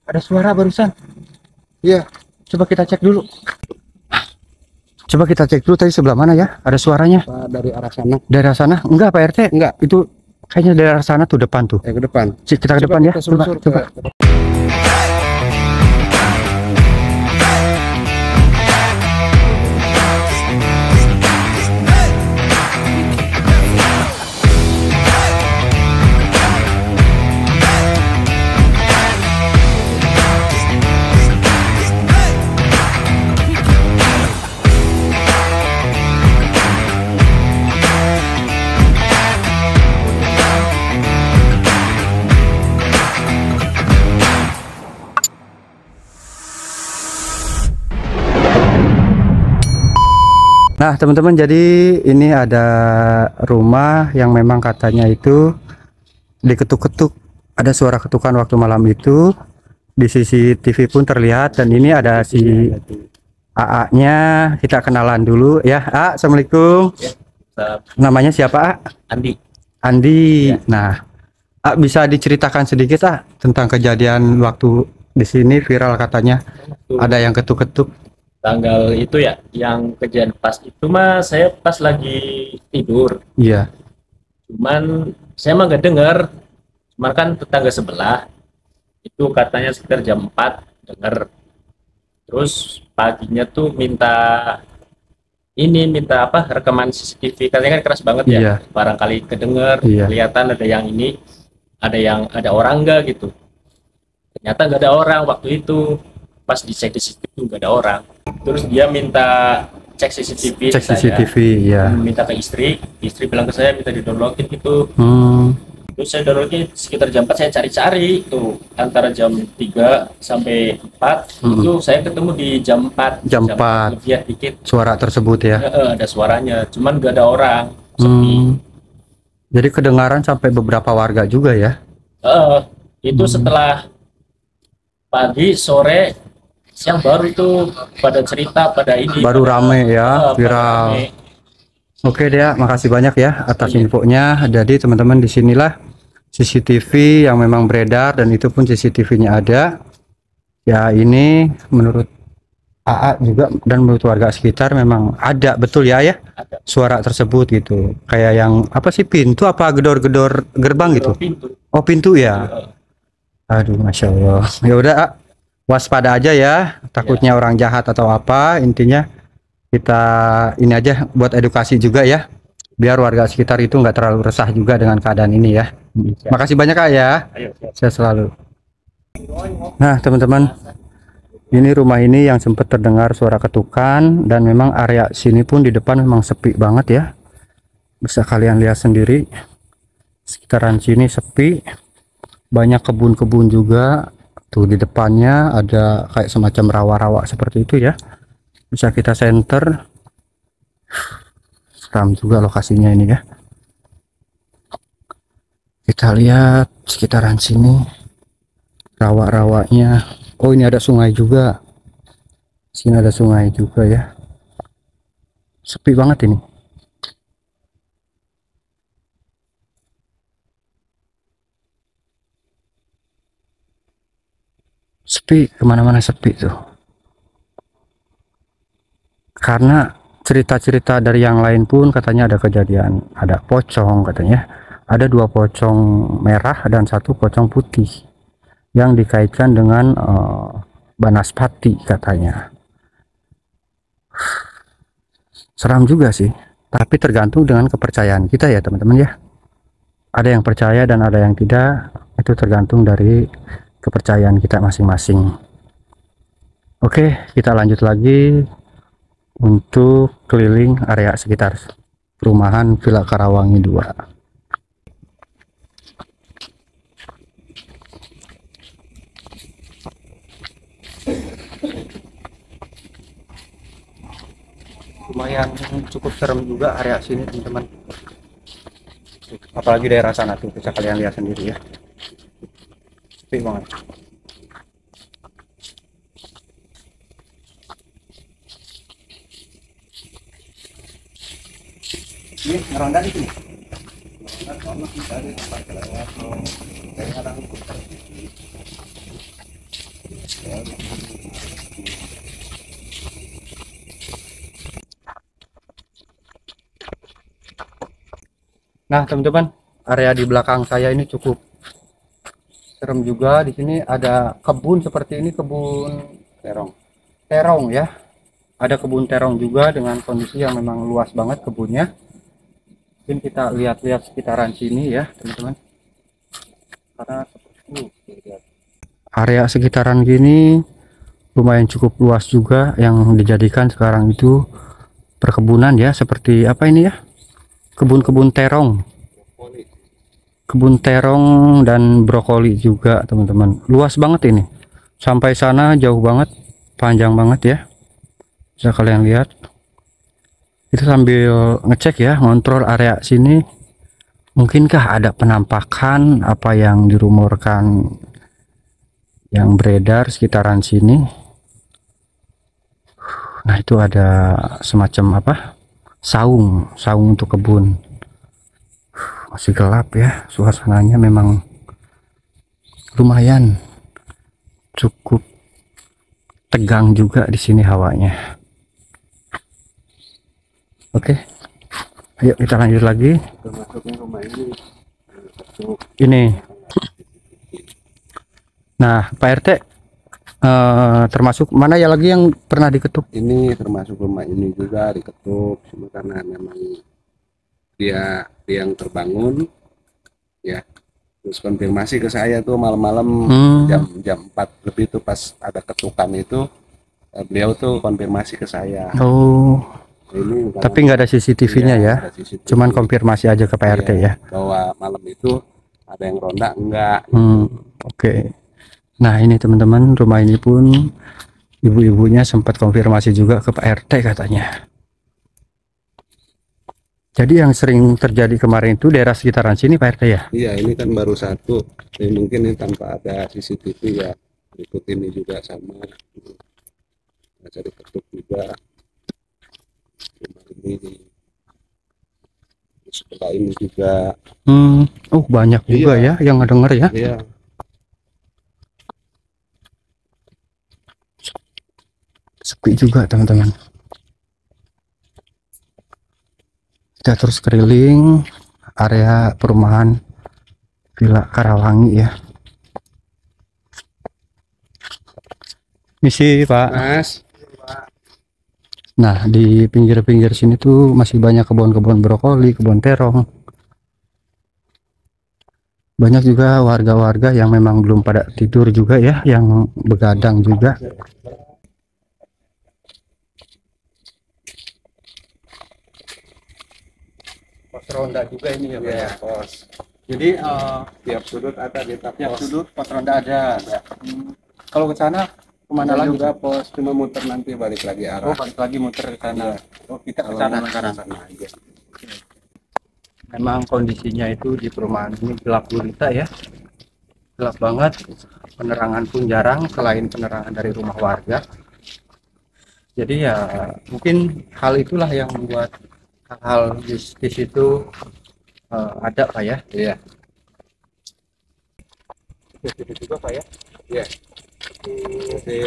Ada suara barusan. Iya. Coba kita cek dulu. Coba kita cek dulu tadi sebelah mana ya? Ada suaranya. Dari arah sana. Dari arah sana? Enggak, Pak RT. Enggak. Itu kayaknya dari arah sana tuh depan tuh. Ke depan. Kita ke depan ya. Kita selusur Coba. Nah, teman-teman, jadi ini ada rumah yang memang katanya itu diketuk-ketuk. Ada suara ketukan waktu malam itu. Di CCTV pun terlihat, dan ini ada si AA-nya. Kita kenalan dulu ya. A, Assalamualaikum. Namanya siapa, A? Andi. Andi. Ya. Nah, A, bisa diceritakan sedikit, A, tentang kejadian waktu di sini viral katanya ada yang ketuk-ketuk. Tanggal itu ya, yang kejadian pas itu mah saya pas lagi tidur. Iya. Cuman saya mah nggak dengar. Cuman kan tetangga sebelah itu katanya sekitar jam 4 dengar. Terus paginya tuh minta apa, rekaman CCTV. Katanya kan keras banget ya. Iya. Barangkali kedenger, Iya. kelihatan ada yang ini, ada orang nggak gitu. Ternyata nggak ada orang waktu itu. Pas dicek di CCTV nggak ada orang. Terus dia minta cek CCTV. Cek CCTV, ya. Minta ke istri bilang ke saya minta di-downloadin gitu. Terus saya downloadin sekitar jam 4, saya cari-cari tuh antara jam 3 sampai 4 itu saya ketemu di jam 4. Jam 4. Lebih dikit. Suara tersebut ya. Ada suaranya, cuman nggak ada orang. Sepi. Jadi kedengaran sampai beberapa warga juga ya. Itu setelah pagi, sore, siang baru itu pada cerita, pada ini baru rame ya, viral. Rame. Oke deh, makasih banyak ya atas infonya. Jadi teman-teman, disinilah CCTV yang memang beredar, dan itu pun CCTV-nya ada ya. Ini menurut AA juga dan menurut warga sekitar memang ada, betul ya ya, ada suara tersebut gitu. Kayak yang apa sih, pintu apa gedor-gedor gerbang gitu. Pintu. Oh, pintu ya. Aduh, Masya Allah. Ya udah, waspada aja ya, takutnya orang jahat atau apa. Intinya kita ini aja buat edukasi juga ya, biar warga sekitar itu nggak terlalu resah juga dengan keadaan ini ya. Makasih banyak, Kak ya. Saya selalu. Nah, teman-teman, ini rumah ini yang sempat terdengar suara ketukan, dan memang area sini pun di depan memang sepi banget ya. Bisa kalian lihat sendiri, sekitaran sini sepi. Banyak kebun-kebun juga tuh, di depannya ada kayak semacam rawa-rawa seperti itu ya. Bisa kita center. Seram juga lokasinya ini ya. Kita lihat sekitaran sini rawa-rawanya. Oh, ini ada sungai juga. Sini ada sungai juga ya. Sepi banget ini. Sepi, kemana-mana sepi tuh. Karena cerita-cerita dari yang lain pun katanya ada kejadian, ada pocong katanya. Ada 2 pocong merah dan 1 pocong putih yang dikaitkan dengan Banaspati katanya. Seram juga sih, tapi tergantung dengan kepercayaan kita ya teman-teman ya. Ada yang percaya dan ada yang tidak, itu tergantung dari kepercayaan kita masing-masing. Oke, kita lanjut lagi untuk keliling area sekitar perumahan Villa Karawangi 2. Lumayan cukup serem juga area sini teman-teman, apalagi daerah sana tuh, bisa kalian lihat sendiri ya. Sepi banget. Ini ronda di sini. Nah, teman-teman, area di belakang saya ini cukup serem juga. Di sini ada kebun seperti ini, kebun terong ya. Ada kebun terong juga dengan kondisi yang memang luas banget kebunnya. Mungkin kita lihat-lihat sekitaran sini ya, teman-teman. Karena area sekitaran gini lumayan cukup luas juga, yang dijadikan sekarang itu perkebunan ya, seperti apa ini ya? Kebun-kebun terong. Kebun terong dan brokoli juga, teman-teman. Luas banget ini. Sampai sana jauh banget, panjang banget ya. Bisa kalian lihat. Kita sambil ngecek ya, ngontrol area sini. Mungkinkah ada penampakan apa yang dirumorkan yang beredar sekitaran sini. Nah, itu ada semacam apa? Saung untuk kebun. Masih gelap ya, suasananya memang lumayan cukup tegang juga di sini hawanya. Oke, ayo kita lanjut lagi. Ini, nah Pak RT, termasuk mana ya lagi yang pernah diketuk? Ini termasuk rumah ini juga diketuk, cuma karena memang dia yang terbangun ya, terus konfirmasi ke saya tuh malam-malam jam 4 lebih tuh pas ada ketukan itu, beliau tuh konfirmasi ke saya. Oh, ini tapi nggak ada CCTV-nya ya, CCTV. Cuman konfirmasi aja ke Pak RT ya, bahwa malam itu ada yang ronda enggak. Oke. Nah, ini teman-teman, rumah ini pun ibu-ibunya sempat konfirmasi juga ke Pak RT katanya. Jadi yang sering terjadi kemarin itu daerah sekitaran sini Pak RT ya? Iya, ini kan baru satu. Mungkin ini tanpa ada CCTV ya. Berikut ini juga sama. Bisa diketuk juga. Ini di sebelah ini juga. Oh, banyak juga ya yang ngedenger ya? Iya. Sepi juga teman-teman. Kita terus keliling area perumahan Villa Karawangi ya. Misi Pak. Mas. Nah, di pinggir-pinggir sini tuh masih banyak kebun-kebun brokoli, kebun terong. Banyak juga warga-warga yang memang belum pada tidur juga ya, yang begadang juga. Pos ronda juga ini ya, Ya, pos. Jadi Tiap sudut ada di tiap pos. sudut pos ronda ada. Kalau ke sana kemana lagi? Juga pos, cuma muter nanti balik lagi arah. Oh, balik lagi muter ke sana. Oh, kita ke Kalau sana mau sekarang. sana aja. Memang kondisinya itu di perumahan ini gelap gulita ya, gelap banget. Penerangan pun jarang selain penerangan dari rumah warga. Jadi ya mungkin hal itulah yang membuat hal-hal di situ ada Pak ya. Iya. Itu juga Pak ya. Iya. Di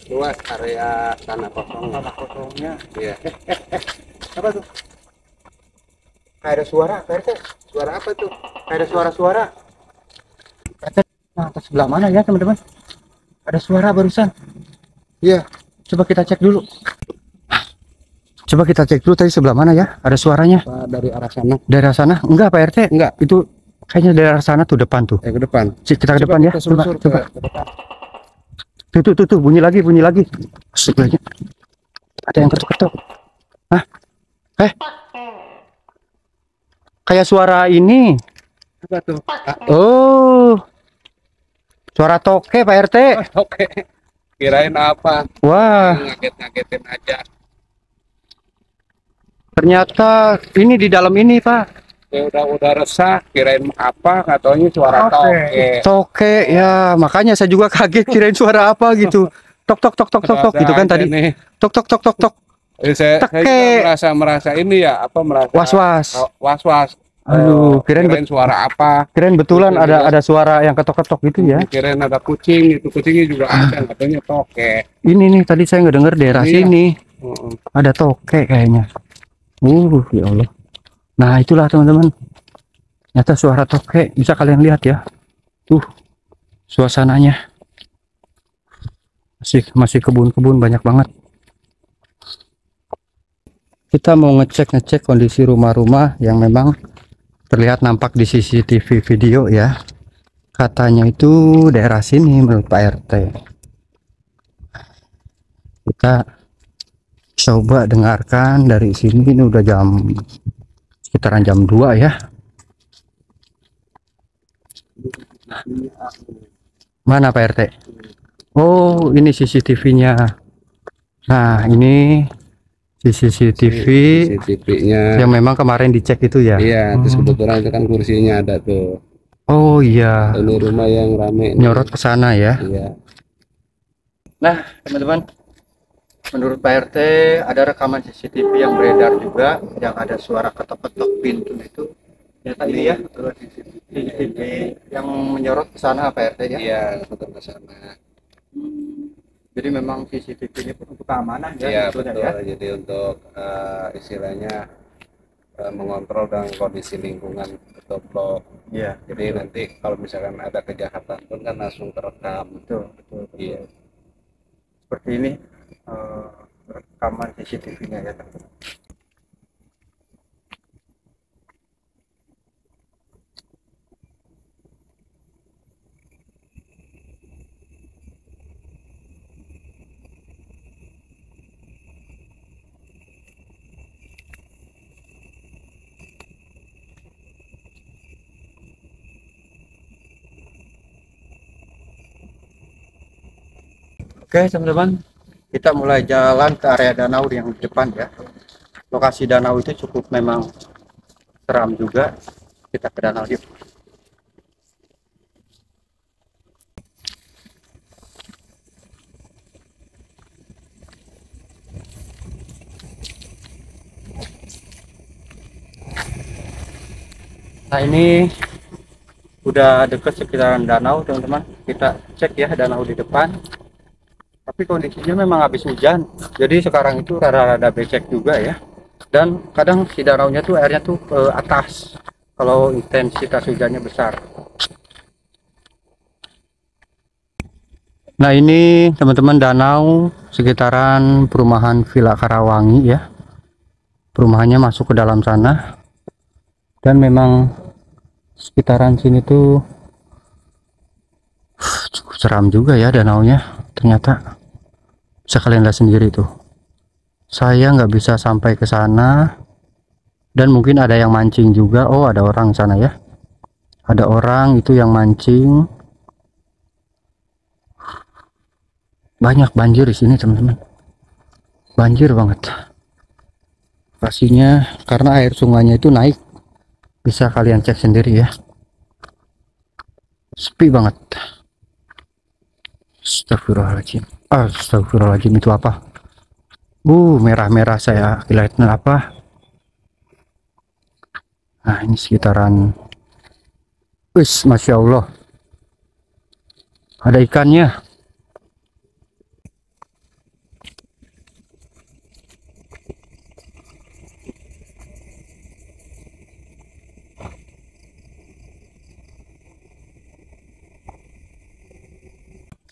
luas area tanah kosong. Tanah kosongnya. Iya. Apa tuh? Kayak ada suara, Pak RT. Suara apa tuh? Kayak ada suara-suara. Nah, ke sebelah mana ya teman-teman? Ada suara barusan. Iya. Coba kita cek dulu. Coba kita cek dulu tadi sebelah mana ya? Ada suaranya. Dari arah sana. Daerah sana? Enggak Pak RT. Enggak. Itu kayaknya daerah sana tuh depan tuh. Ke depan. Kita ke depan ya. Kita susur Coba. ke depan. Tuh, bunyi lagi. Sebelahnya. Ada yang ketuk-ketuk. Hah? Kayak suara ini. Apa tuh? Oh. Suara toke Pak RT. Oke. Kirain apa? Wah, Ngaget-ngagetin aja. ternyata ini di dalam ini Pak. Ya udah resah, kirain apa, nggak taunya suara toke. Toke ya, makanya saya juga kaget kirain suara apa gitu. Tok gitu kan tadi. Nih. Tok. Saya Teke. juga merasa ini ya, apa merasa Was-was. was-was. Aduh, kirain suara apa? Kirain betulan ada suara yang ketok-ketok gitu ya. Kirain ada kucing, itu kucingnya juga ada, katanya tokek. Ini nih tadi saya nggak dengar daerah sini. Ada tokek kayaknya. Ya Allah. Nah, itulah teman-teman. Nyata suara tokek, bisa kalian lihat ya. Suasananya. Masih kebun-kebun banyak banget. Kita mau ngecek kondisi rumah-rumah yang memang terlihat nampak di CCTV video ya. Katanya itu daerah sini menurut Pak RT. Kita coba dengarkan dari sini. Ini udah sekitaran jam 2 ya. Mana Pak RT? Oh, ini CCTV-nya. Nah, ini CCTV-nya yang memang kemarin dicek itu ya. Iya, terus kebetulan itu kan kursinya ada tuh. Oh iya. Ini rumah yang rame nyorot ke sana ya. Iya. Nah, teman-teman, menurut Pak RT ada rekaman CCTV yang beredar juga yang ada suara ketok-ketok pintu itu. Ternyata ini ya, CCTV yang menyorot ke sana Pak RT ya. Iya, betul ke sana. Jadi memang CCTV-nya pun untuk keamanan ya. Iya betul ya. Jadi untuk istilahnya mengontrol dan kondisi lingkungan atau blok. Iya. Jadi nanti kalau misalkan ada kejahatan pun kan langsung terekam. Betul. Iya. Seperti ini rekaman CCTV-nya ya teman-teman. Oke teman-teman, kita mulai jalan ke area danau yang di depan ya. Lokasi danau itu cukup memang seram juga. Kita ke danau yuk. Nah ini udah deket sekitaran danau teman-teman. Kita cek ya danau di depan. Tapi kondisinya memang habis hujan, jadi sekarang itu rada-rada becek juga ya. Dan kadang si danaunya tuh airnya tuh ke atas kalau intensitas hujannya besar. Nah ini teman-teman danau sekitaran perumahan Villa Karawangi ya. Perumahannya masuk ke dalam sana. Dan memang sekitaran sini tuh cukup seram juga ya danaunya. Ternyata bisa kalian lihat sendiri tuh. Saya nggak bisa sampai ke sana. Dan mungkin ada yang mancing juga. Oh ada orang sana ya. Ada orang itu yang mancing. Banyak banjir di sini teman-teman. Banjir banget. Pastinya karena air sungainya itu naik. Bisa kalian cek sendiri ya. Sepi banget. Astagfirullahaladzim. Itu apa? Merah-merah saya lihatnya apa? Nah ini sekitaran. Masya Allah. Ada ikannya.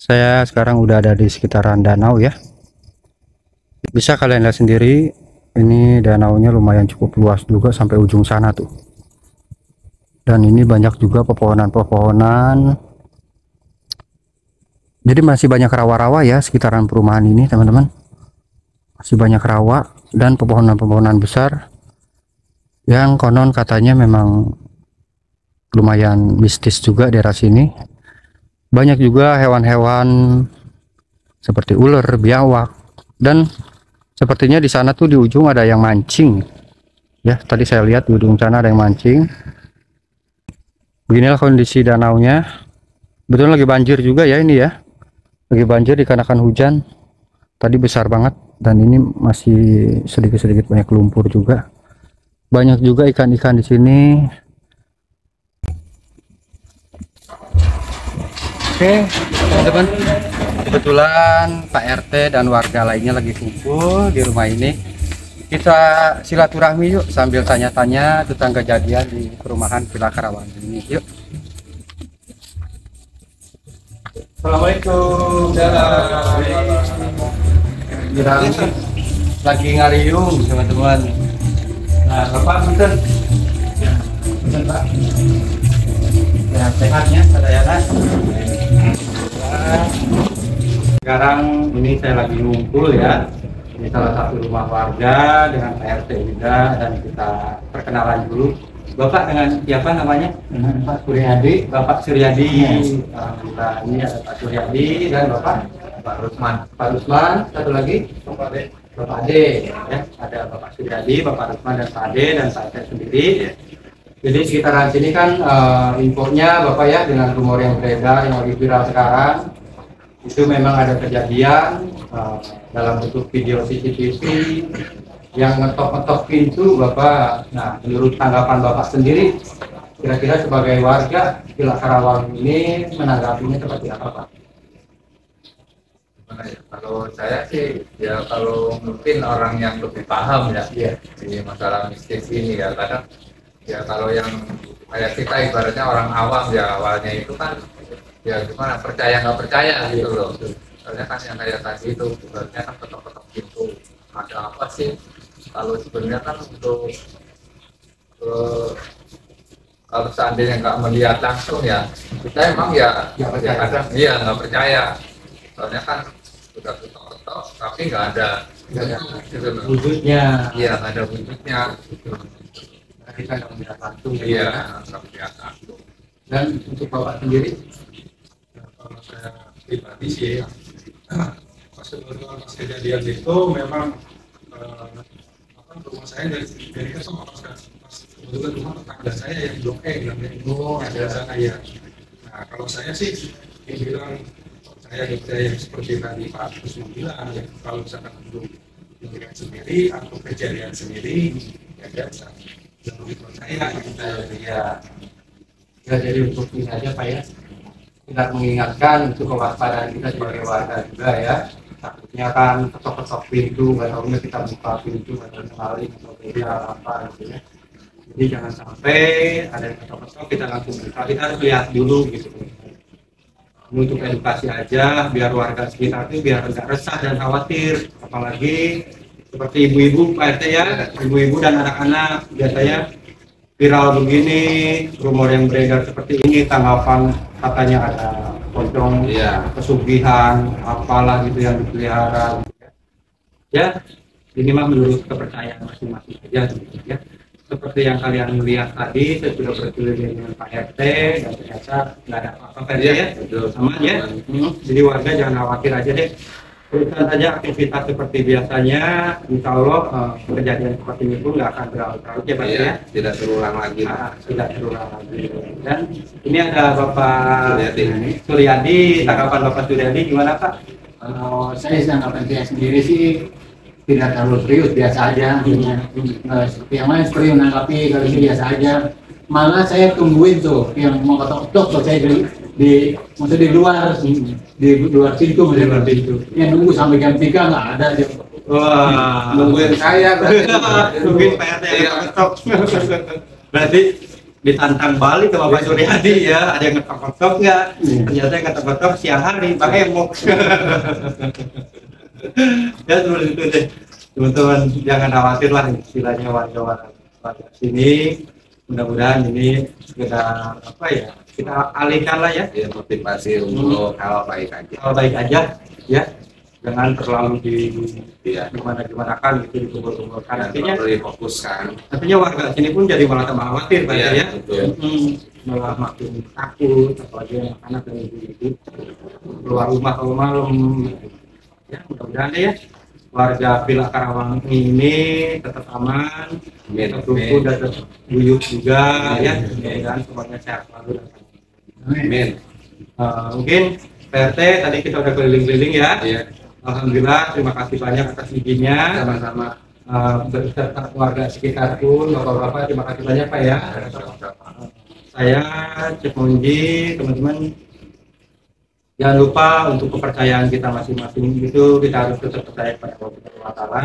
Saya sekarang udah ada di sekitaran danau ya. Bisa kalian lihat sendiri, ini danaunya lumayan cukup luas juga sampai ujung sana tuh. Dan ini banyak juga pepohonan-pepohonan. Jadi masih banyak rawa-rawa ya sekitaran perumahan ini teman-teman. Masih banyak rawa dan pepohonan-pepohonan besar. Yang konon katanya memang lumayan mistis juga daerah sini. Banyak juga hewan-hewan seperti ular, biawak, dan sepertinya di sana tuh di ujung ada yang mancing. Ya, tadi saya lihat di ujung sana ada yang mancing. Beginilah kondisi danaunya. Betul lagi banjir juga ya ini ya. Lagi banjir dikarenakan hujan. Tadi besar banget dan ini masih sedikit-sedikit banyak lumpur juga. Banyak juga ikan-ikan di sini. Oke, teman-teman. Kebetulan Pak RT dan warga lainnya lagi kumpul di rumah ini. Kita silaturahmi yuk sambil tanya-tanya tentang kejadian di perumahan Villa Karawang ini. Yuk. Assalamualaikum. Lagi ngariung teman-teman. Nah, Bapak punten. Punten Pak. Ya, sehatnya sadayana. Sekarang ini saya lagi ngumpul ya di salah satu rumah warga dengan Pak RT juga, dan kita perkenalan dulu. Bapak dengan siapa namanya? Pak Suryadi. Bapak Suryadi. Alhamdulillah, ini ada Pak Suryadi dan Pak Rusman. Pak Rusman, satu lagi Bapak Ade. Ya, ada Bapak Suryadi, Bapak Rusman dan Pak Ade dan saya sendiri. Jadi sekitaran sini kan infonya Bapak ya, dengan rumor yang beredar yang lagi viral sekarang, itu memang ada kejadian dalam bentuk video CCTV yang ngetok-ngetok pintu Bapak. Nah, menurut tanggapan Bapak sendiri, kira-kira sebagai warga Villa Karawang ini menanggapinya seperti apa Pak? Kalau saya sih ya, kalau mungkin orang yang lebih paham ya di masalah mistis ini ya, kadang ya kalau yang kayak kita ibaratnya orang awam ya, awalnya itu kan ya gimana, percaya nggak percaya gitu loh. Soalnya kan yang kayak tadi itu ibaratnya kan ketok-ketok pintu, ada apa sih? Kalau sebenarnya kan untuk kalau seandainya nggak melihat langsung ya, kita emang ya kadang iya nggak percaya. Soalnya kan sudah ketok-ketok tapi nggak ada gitu loh. Wujudnya. Iya, nggak ada wujudnya gitu. Kita nggak melihat langsung. Iya, nggak melihat langsung. Dan untuk Bapak sendiri? Ya, kalau saya pribadi sih ya, pas kejadian itu memang rumah saya dari kan sama pas kebetulan rumah tetangga saya yang blok E bilangnya itu ada sana ya. Nah, kalau saya sih bilang saya yang seperti tadi Pak Kusma bilang ya, kalau misalkan belum melihat sendiri atau kejadian sendiri ya bisa lebih percaya gitu Ya, jadi untuk ini aja Pak ya, kita mengingatkan untuk kewaspadaan kita sebagai warga juga ya. Takutnya kan ketok-ketok pintu, nggak tahunya kita buka pintu, nggak tahu maling atau beda apa gitu ya. Jadi jangan sampai ada yang ketok-ketok kita langsung buka, kita harus lihat dulu gitu. Untuk edukasi aja, biar warga sekitar itu biar nggak resah dan khawatir, apalagi seperti ibu-ibu Pak RT ya, ibu-ibu dan anak-anak biasanya viral begini, rumor yang beredar seperti ini, tanggapan katanya ada pocong, pesugihan, apalah gitu yang dipelihara. Ya, ini mah menurut kepercayaan masing-masing aja gitu ya. Seperti yang kalian lihat tadi, saya sudah berkeliling dengan Pak RT dan ternyata nggak ada apa-apa Pak RT ya, sama ya. Jadi warga jangan khawatir aja deh. Teruskan saja aktivitas seperti biasanya, insya Allah kejadian seperti ini pun nggak akan berlarut-larut ya Pak ya. Tidak terulang lagi. Tidak terulang lagi. Dan ini ada Bapak Suryadi, tanggapan Bapak Suryadi gimana Pak? Kalau saya tanggapan saya sendiri sih tidak terlalu serius, biasa aja. Seperti yang lain seperti menanggapi, kalau ini biasa aja. Malah saya tungguin tuh yang mau ketok-ketok, kalau saya maksudnya di luar pintu, yang nunggu sampai jam 3 nggak ada dia. Wah, Nungguin saya berarti. nungguin Pak RT yang ketok. Berarti ditantang balik ke Bapak Suryadi ya, ada yang ngetok-ketok nggak? Ternyata yang ngetok-ketok siang hari, Pak Emok. Ya seperti itu deh, teman-teman, jangan khawatir lah, istilahnya warga sini. Mudah-mudahan ini sudah apa ya, kita alihkan lah ya, Motivasi untuk hal baik aja. hal baik aja ya, jangan terlalu gimana kan gitu dikumpul-kumpulkan. Artinya perlu difokuskan. artinya warga sini pun jadi malah tambah khawatir Pak ya. Betul. Malah makin takut, apalagi anak-anak dan ibu-ibu keluar rumah kalau malam. Ya, mudah-mudahan ya warga Villa Karawang ini tetap aman, tetap rukun dan tetap guyup juga ya. Mudah-mudahan semuanya sehat selalu. Amin. Mungkin PRT tadi kita udah keliling-keliling ya. Iya. Alhamdulillah, terima kasih banyak atas izinnya. Sama-sama. Beserta warga sekitar pun, bapak-bapak, terima kasih banyak Pak ya. Saya Cek Monji, teman-teman, Jangan lupa untuk kepercayaan kita masing-masing itu kita harus tetap percaya pada Allah Subhanahu wa Ta'ala.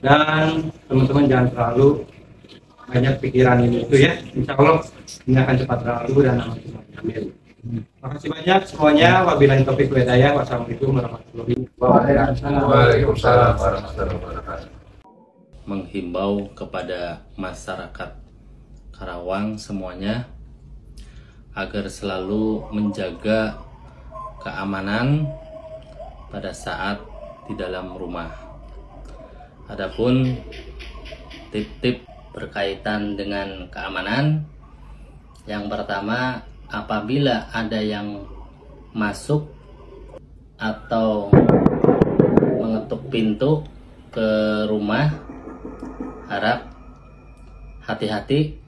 Dan teman-teman jangan terlalu banyak pikiran ini itu ya. Insya Allah ini akan cepat berlalu dan aman semuanya. Amin. Terima kasih banyak semuanya. Wabillahi taufiq wal hidayah. Wassalamualaikum warahmatullahi wabarakatuh. Waalaikumsalam warahmatullahi wabarakatuh. Menghimbau kepada masyarakat Karawang semuanya agar selalu menjaga keamanan pada saat di dalam rumah. Adapun tip-tip berkaitan dengan keamanan, yang pertama, apabila ada yang masuk atau mengetuk pintu ke rumah, harap hati-hati,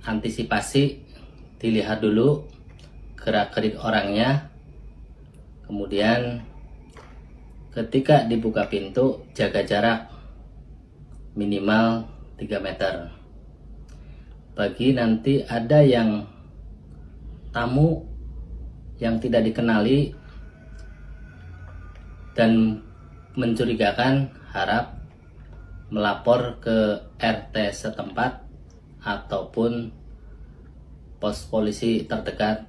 antisipasi, dilihat dulu gerak-gerik orangnya. Kemudian ketika dibuka pintu, jaga jarak minimal 3 meter. Bagi nanti ada yang tamu yang tidak dikenali dan mencurigakan, harap melapor ke RT setempat ataupun pos polisi terdekat